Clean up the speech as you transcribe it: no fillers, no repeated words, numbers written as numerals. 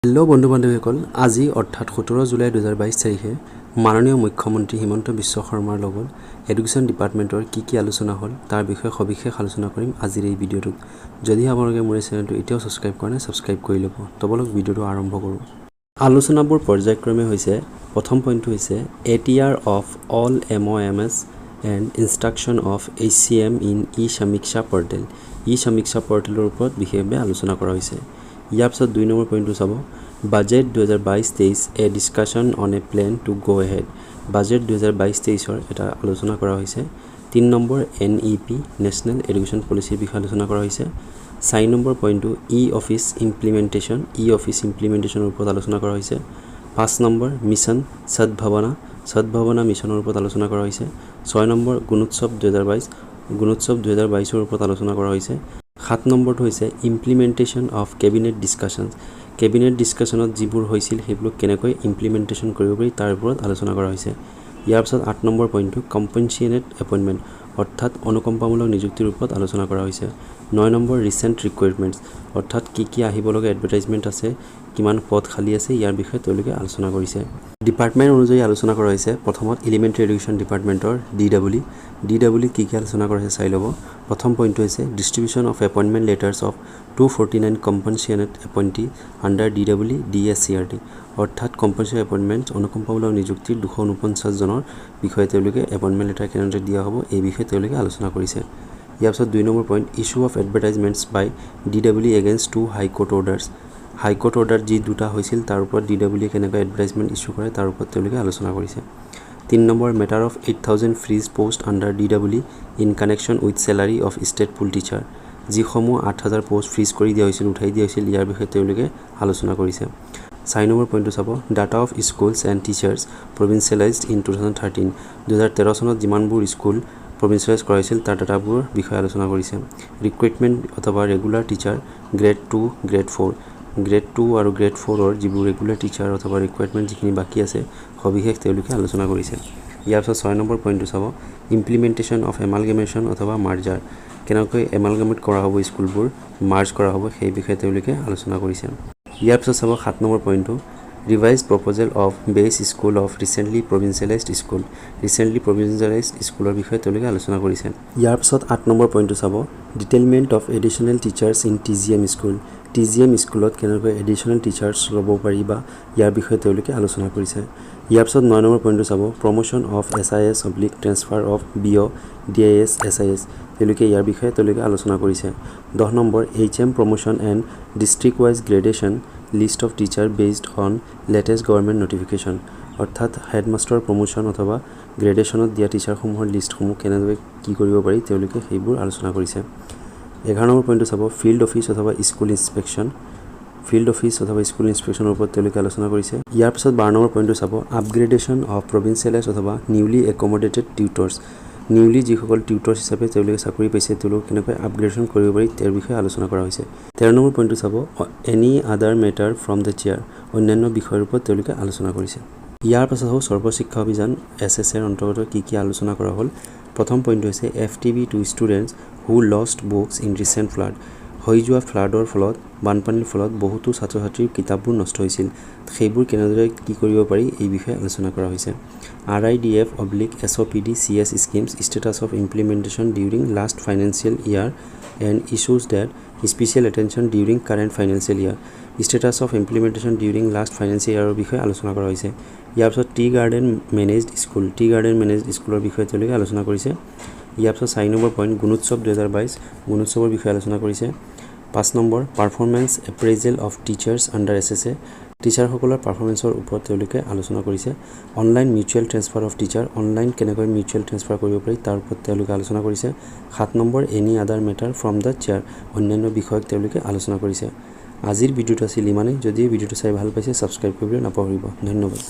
Hello' বন্ধু বান্ধৱীসকল, আজি অৰ্থাৎ 17 জুলাই 2022 তাৰিখে মাননীয় মুখ্যমন্ত্ৰী হিমন্ত বিশ্ব শৰ্মাৰ লগত এডুকেশ্যন ডিপাৰ্টমেণ্টৰ কি আলোচনা হ'ল তাৰ বিষয়ে সবিশেষ আলোচনা কৰিম আজিৰ এই ভিডিঅ'টোত। যদি আপোনালোকে মোৰ চেনেলটো এতিয়াও ছাবস্ক্ৰাইব কৰা নাই, ছাবস্ক্ৰাইব কৰি ল'ব। তবলক ভিডিঅ'টো আৰম্ভ কৰোঁ। আলোচনাবোৰ পৰ্যায়ক্ৰমে হৈছে, প্ৰথম পইণ্টটো হৈছে ATR of all MOMS and instruction of HCM in e Samiksha portal. ই-সমীক্ষা পৰ্টেলৰ ওপৰত বিশেষভাৱে আলোচনা কৰা হৈছে। ইয়াৰ পিছত 2 নম্বৰ পইণ্টটো চাব, budget 2022-23 a discussion on a plan to go ahead. Budget 2022-23ৰ এটা আলোচনা কৰা হৈছে। 3 নম্বৰ NEP নেশ্যনেল এডুকেশ্যন পলিচিৰ বিষয়ে আলোচনা কৰা হৈছে। 4 নম্বৰ পইণ্টটো ই-অফিচ ইমপ্লিমেণ্টেশ্যন ইমপ্লিমেণ্টেশ্যনৰ ওপৰত আলোচনা কৰা হৈছে। 5 নম্বৰ মিছন সদ্ভাৱনা মিছনৰ ওপৰত আলোচনা কৰা হৈছে। 6 নম্বৰ গুণোৎসৱ 2022ৰ ওপৰত আলোচনা কৰা হৈছে। 7 নম্বৰটো হৈছে ইমপ্লিমেণ্টেশ্যন অফ কেবিনেট ডিছকাশ্যনছ। কেবিনেট ডিছকাশ্যনত যিবোৰ হৈছিল সেইবোৰ কেনেকৈ ইমপ্লিমেণ্টেশ্যন কৰিব পাৰি তাৰ ওপৰত আলোচনা কৰা হৈছে। ইয়াৰ পিছত 8 নম্বৰ পইণ্টটো কম্পেনচিয়েটেড এপইণ্টমেণ্ট অৰ্থাৎ অনুকম্পামূলক নিযুক্তিৰ ওপৰত আলোচনা কৰা হৈছে। 9 নম্বৰ ৰিচেণ্ট ৰিকুৱাৰমেণ্টছ অৰ্থাৎ কি আহিব লগা এডভাৰটাইজমেণ্ট আছে, কিমান পদ খালী আছে, ইয়াৰ বিষয়ে তেওঁলোকে আলোচনা কৰিছে। ডিপাৰ্টমেণ্ট অনুযায়ী আলোচনা কৰা হৈছে। প্ৰথমত এলিমেণ্টাৰী এডুকেশ্যন ডিপাৰ্টমেণ্টৰ DW কি আলোচনা কৰা হৈছে চাই ল'ব। প্ৰথম পইণ্টটো হৈছে distribution of appointment letters of 249 compensated appointee under DW DSCRT অৰ্থাৎ কম্পেনচিয়েটেড এপইণ্টমেণ্ট অনুকম্পামূলক নিযুক্তিৰ 249 জনৰ বিষয়ে তেওঁলোকে এপইণ্টমেণ্ট লেটাৰ কেনেদৰে দিয়া হ'ব এই বিষয়ে তেওঁলোকে আলোচনা কৰিছে। ইয়াৰ পিছত 2 নম্বৰ point issue of advertisements by DW against 2 high court orders. High court order যি দুটা হৈছিল তাৰ ওপৰত DW কেনেকৈ এডভাৰটাইজমেণ্ট ইছ্যু কৰে তাৰ ওপৰত তেওঁলোকে আলোচনা কৰিছে। 3 number matter of 8,000 fridge post under DW in connection with salary of state pool teacher. যিসমূহ 8,000 পোষ্ট ফ্ৰিজ কৰি দিয়া হৈছিল, উঠাই দিয়া হৈছিল, ইয়াৰ বিষয়ে তেওঁলোকে আলোচনা কৰিছে। 4 নম্বৰ পইণ্টটো চাব, data of schools and teachers provincialised in 2013। 2013 চনত যিমানবোৰ স্কুল প্ৰভিঞ্চিয়েলাইজ কৰা হৈছিল তাৰ ডাটাবোৰৰ বিষয়ে আলোচনা কৰিছে। ৰিক্ৰুইটমেণ্ট অথবা ৰেগুলাৰ টিচাৰ গ্ৰেড 2 গ্ৰেড 4 আৰু গ্ৰেড 4ৰ যিবোৰ ৰেগুলাৰ টিচাৰ অথবা ৰিকুৱাৰমেণ্ট যিখিনি বাকী আছে সবিশেষ তেওঁলোকে আলোচনা কৰিছে। ইয়াৰ পিছত 6 নম্বৰ পইণ্টটো চাব, ইমপ্লিমেণ্টেশ্যন অফ এমালগেমেশ্যন অথবা মাৰ্জাৰ কেনেকৈ এমালগেমেট কৰা হ'ব, স্কুলবোৰ মাৰ্জ কৰা হ'ব সেই বিষয়ে তেওঁলোকে আলোচনা কৰিছে। ইয়াৰ পিছত চাব 7 নম্বৰ পইণ্টটো ৰিভাইজড প্ৰপ'জেল অফ বেছ স্কুল অফ ৰিচেণ্টলি প্ৰভিঞ্চিয়েলাইজড স্কুলৰ বিষয়ে তেওঁলোকে আলোচনা কৰিছে। ইয়াৰ পিছত 8 নম্বৰ পইণ্টটো চাব, detailment of additional teachers in TGM school. TGM স্কুলত কেনেকৈ এডিশ্যনেল টিচাৰ্ছ ল'ব পাৰি বা ইয়াৰ বিষয়ে তেওঁলোকে আলোচনা কৰিছে। ইয়াৰ পিছত 9 নম্বৰ পইণ্টটো চাব, promotion of SIS / transfer of BO DIS SIS তেওঁলোকে ইয়াৰ বিষয়ে আলোচনা কৰিছে। 10 নম্বৰ HM promotion and district wise gradation list of teacher based on latest government notification অৰ্থাৎ হেডমাষ্টাৰ প্ৰমোশ্যন অথবা গ্ৰেডেশ্যনত দিয়া টিচাৰসমূহৰ লিষ্টসমূহ কেনেদৰে কি কৰিব পাৰি তেওঁলোকে সেইবোৰ আলোচনা কৰিছে। 11 নম্বৰ পইণ্টটো চাব, ফিল্ড অফিচ অথবা স্কুল ইনস্পেকশ্যনৰ ওপৰত তেওঁলোকে আলোচনা কৰিছে। ইয়াৰ পিছত 12 নম্বৰ পইণ্টটো চাব, আপগ্ৰেডেশ্যন অফ প্ৰভিঞ্চিয়েলাইজ অথবা নিউলি একমডেটেড টিউটৰ্ছ। নিউলি যিসকল টিউটৰ্ছ হিচাপে তেওঁলোকে চাকৰি পাইছে তেওঁলোকক কেনেকৈ আপগ্ৰেডেশ্যন কৰিব পাৰি তেওঁৰ বিষয়ে আলোচনা কৰা হৈছে। 13 নম্বৰ পইণ্টটো চাব, any other matter from the chair অন্যান্য বিষয়ৰ ওপৰত তেওঁলোকে আলোচনা কৰিছে। ইয়াৰ পাছত হ'ল সৰ্বশিক্ষা অভিযান SSৰ অন্তৰ্গত কি আলোচনা কৰা হ'ল। প্ৰথম পইণ্টটো হৈছে FTB to students who lost books in recent flood. হৈ যোৱা ফ্লাডৰ ফলত বানপানীৰ ফলত বহুতো ছাত্ৰ ছাত্ৰীৰ কিতাপবোৰ নষ্ট হৈছিল, সেইবোৰ কেনেদৰে কি কৰিব পাৰি এই বিষয়ে আলোচনা কৰা হৈছে। RIDF/SOPD CS schemes status of implementation during last financial year and issues that special attention during current financial year. Status of implementation during last financial ইয়াৰৰ বিষয়ে আলোচনা কৰা হৈছে। ইয়াৰ পিছত টি গাৰ্ডেন মেনেজড স্কুলৰ বিষয়ে তেওঁলোকে আলোচনা কৰিছে। ইয়াৰ পিছত 4 নম্বৰ পইণ্ট গুণোৎসৱ 2022 বিষয়ে আলোচনা কৰিছে। 5 নম্বৰ performance appraisal of teachers under SSA টিচাৰসকলৰ পাৰফৰ্মেঞ্চৰ ওপৰত তেওঁলোকে আলোচনা কৰিছে। Online mutual transfer of teacher online কেনেকৈ মিউচুৱেল ট্ৰেন্সফাৰ কৰিব পাৰি তাৰ ওপৰত তেওঁলোকে আলোচনা কৰিছে। 7 নম্বৰ any other matter from the chair অন্যান্য বিষয়ক তেওঁলোকে আলোচনা কৰিছে। আজিৰ ভিডিঅ'টো আছিল ইমানেই। যদি ভিডিঅ'টো চাই ভাল পাইছে ছাবস্ক্ৰাইব কৰিবলৈ নাপাহৰিব। ধন্যবাদ।